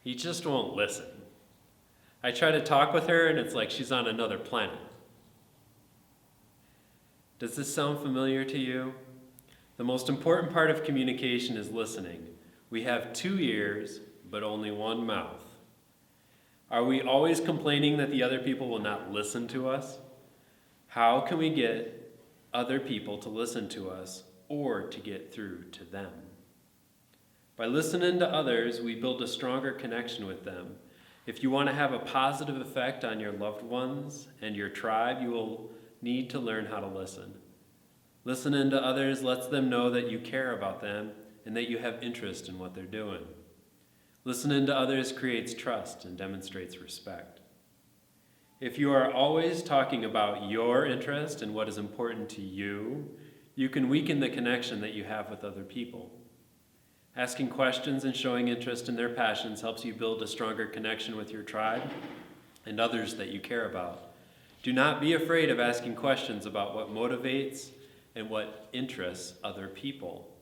He just won't listen. I try to talk with her and it's like she's on another planet. Does this sound familiar to you? The most important part of communication is listening. We have 2 ears, but only 1 mouth. Are we always complaining that the other people will not listen to us? How can we get other people to listen to us or to get through to them? By listening to others, we build a stronger connection with them. If you want to have a positive effect on your loved ones and your tribe, you will need to learn how to listen. Listening to others lets them know that you care about them and that you have interest in what they're doing. Listening to others creates trust and demonstrates respect. If you are always talking about your interest and what is important to you, you can weaken the connection that you have with other people. Asking questions and showing interest in their passions helps you build a stronger connection with your tribe and others that you care about. Do not be afraid of asking questions about what motivates and what interests other people.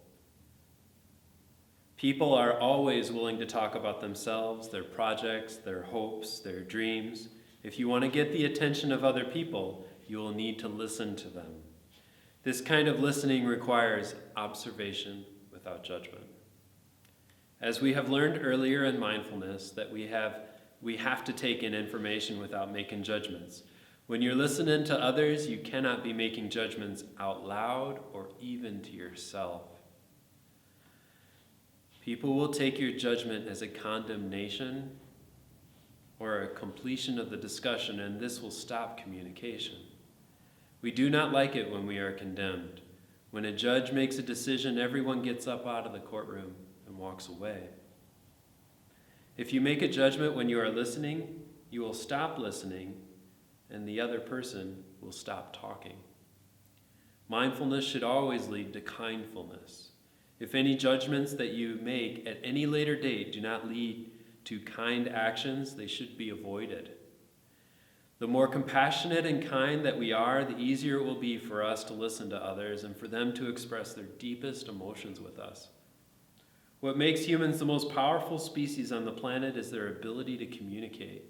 People are always willing to talk about themselves, their projects, their hopes, their dreams. If you want to get the attention of other people, you will need to listen to them. This kind of listening requires observation without judgment. As we have learned earlier in mindfulness, that we have to take in information without making judgments. When you're listening to others, you cannot be making judgments out loud or even to yourself. People will take your judgment as a condemnation or a completion of the discussion, and this will stop communication. We do not like it when we are condemned. When a judge makes a decision, everyone gets up out of the courtroom and walks away. If you make a judgment when you are listening, you will stop listening and the other person will stop talking. Mindfulness should always lead to kindfulness. If any judgments that you make at any later date do not lead to kind actions, they should be avoided. The more compassionate and kind that we are, the easier it will be for us to listen to others and for them to express their deepest emotions with us. What makes humans the most powerful species on the planet is their ability to communicate.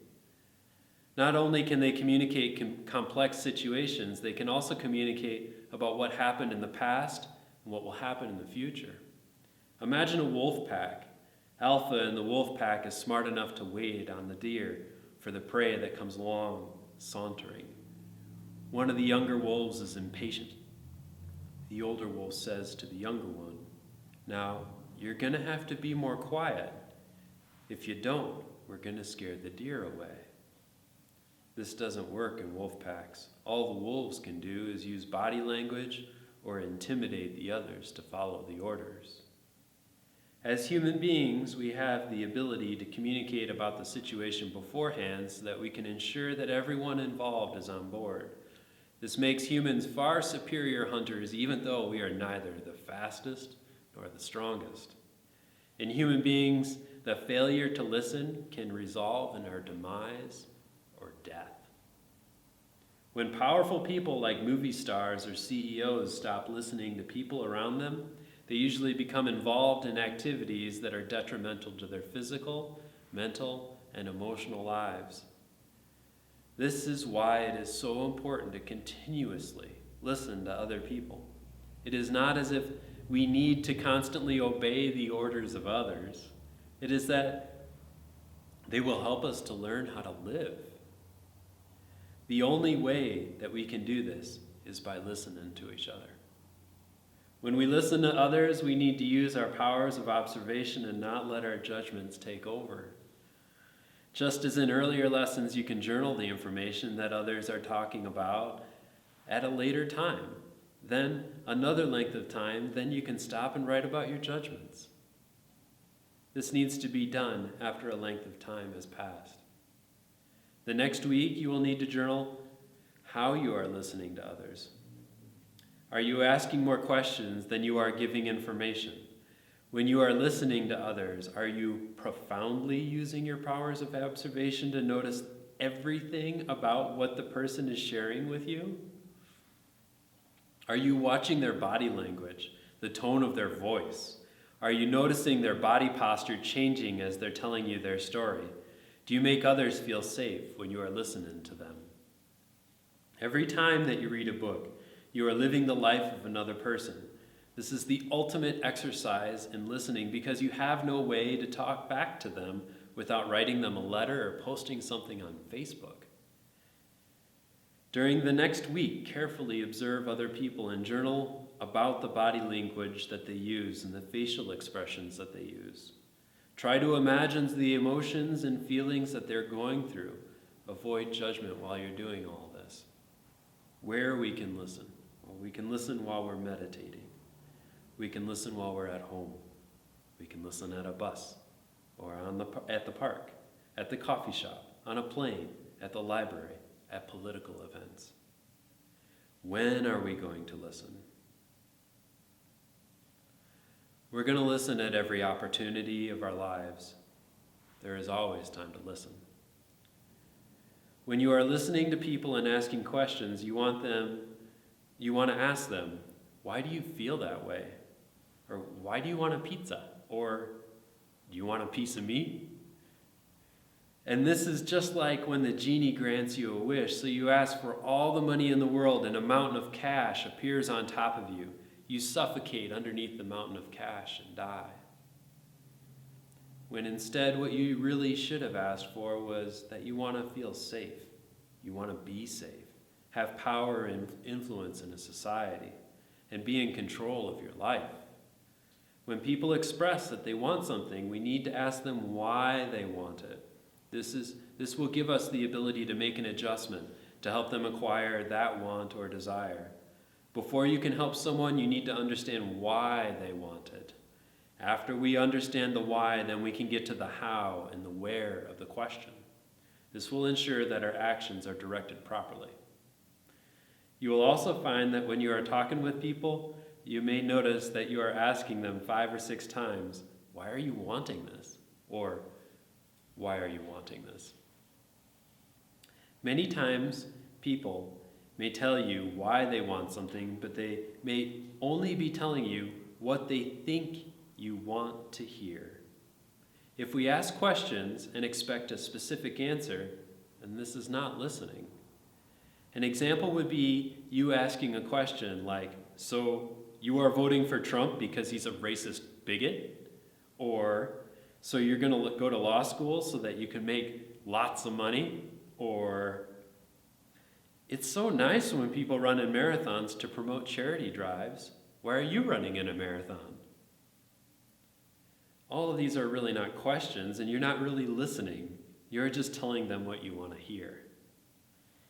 Not only can they communicate complex situations, they can also communicate about what happened in the past and what will happen in the future. Imagine a wolf pack. Alpha in the wolf pack is smart enough to wait on the deer for the prey that comes along sauntering. One of the younger wolves is impatient. The older wolf says to the younger one, "Now, you're going to have to be more quiet. If you don't, we're going to scare the deer away." This doesn't work in wolf packs. All the wolves can do is use body language or intimidate the others to follow the orders. As human beings, we have the ability to communicate about the situation beforehand so that we can ensure that everyone involved is on board. This makes humans far superior hunters, even though we are neither the fastest nor the strongest. In human beings, the failure to listen can result in our demise or death. When powerful people like movie stars or CEOs stop listening to people around them, they usually become involved in activities that are detrimental to their physical, mental, and emotional lives. This is why it is so important to continuously listen to other people. It is not as if we need to constantly obey the orders of others. It is that they will help us to learn how to live. The only way that we can do this is by listening to each other. When we listen to others, we need to use our powers of observation and not let our judgments take over. Just as in earlier lessons, you can journal the information that others are talking about at a later time, then another length of time, then you can stop and write about your judgments. This needs to be done after a length of time has passed. The next week, you will need to journal how you are listening to others. Are you asking more questions than you are giving information? When you are listening to others, are you profoundly using your powers of observation to notice everything about what the person is sharing with you? Are you watching their body language, the tone of their voice? Are you noticing their body posture changing as they're telling you their story? Do you make others feel safe when you are listening to them? Every time that you read a book, you are living the life of another person. This is the ultimate exercise in listening because you have no way to talk back to them without writing them a letter or posting something on Facebook. During the next week, carefully observe other people and journal about the body language that they use and the facial expressions that they use. Try to imagine the emotions and feelings that they're going through. Avoid judgment while you're doing all this. Where we can listen. Well, we can listen while we're meditating. We can listen while we're at home. We can listen at a bus or at the park, at the coffee shop, on a plane, at the library, at political events. When are we going to listen? We're going to listen at every opportunity of our lives. There is always time to listen. When you are listening to people and asking questions, you want to ask them, why do you feel that way? Or why do you want a pizza? Or do you want a piece of me? And this is just like when the genie grants you a wish. So you ask for all the money in the world and a mountain of cash appears on top of you. You suffocate underneath the mountain of cash and die. When instead what you really should have asked for was that you want to feel safe. You want to be safe, have power and influence in a society, and be in control of your life. When people express that they want something, we need to ask them why they want it. This will give us the ability to make an adjustment to help them acquire that want or desire. Before you can help someone, you need to understand why they want it. After we understand the why, then we can get to the how and the where of the question. This will ensure that our actions are directed properly. You will also find that when you are talking with people, you may notice that you are asking them 5 or 6 times, why are you wanting this? Or, why are you wanting this? Many times, people may tell you why they want something, but they may only be telling you what they think you want to hear. If we ask questions and expect a specific answer, then this is not listening. An example would be you asking a question like, so you are voting for Trump because he's a racist bigot? Or, so you're going to go to law school so that you can make lots of money? Or, it's so nice when people run in marathons to promote charity drives. Why are you running in a marathon? All of these are really not questions, and you're not really listening. You're just telling them what you want to hear.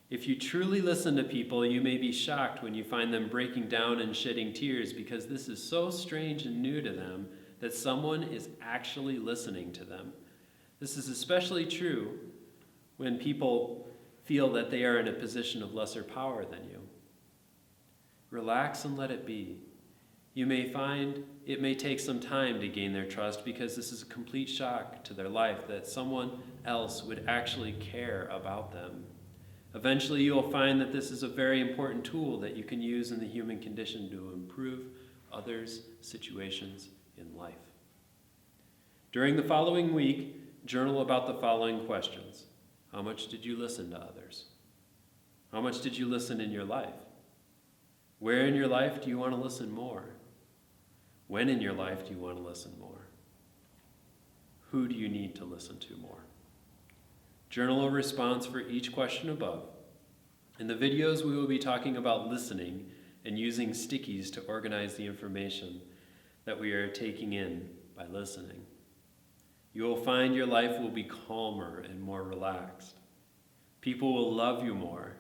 If you truly listen to people, you may be shocked when you find them breaking down and shedding tears because this is so strange and new to them that someone is actually listening to them. This is especially true when people feel that they are in a position of lesser power than you. Relax and let it be. You may find it may take some time to gain their trust because this is a complete shock to their life that someone else would actually care about them. Eventually, you will find that this is a very important tool that you can use in the human condition to improve others' situations in life. During the following week, journal about the following questions. How much did you listen to others? How much did you listen in your life? Where in your life do you want to listen more? When in your life do you want to listen more? Who do you need to listen to more? Journal a response for each question above. In the videos, we will be talking about listening and using stickies to organize the information that we are taking in by listening. You will find your life will be calmer and more relaxed. People will love you more.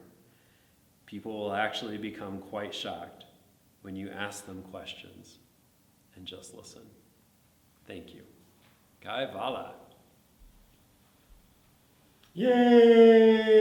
People will actually become quite shocked when you ask them questions and just listen. Thank you. Kai Vala. Yay!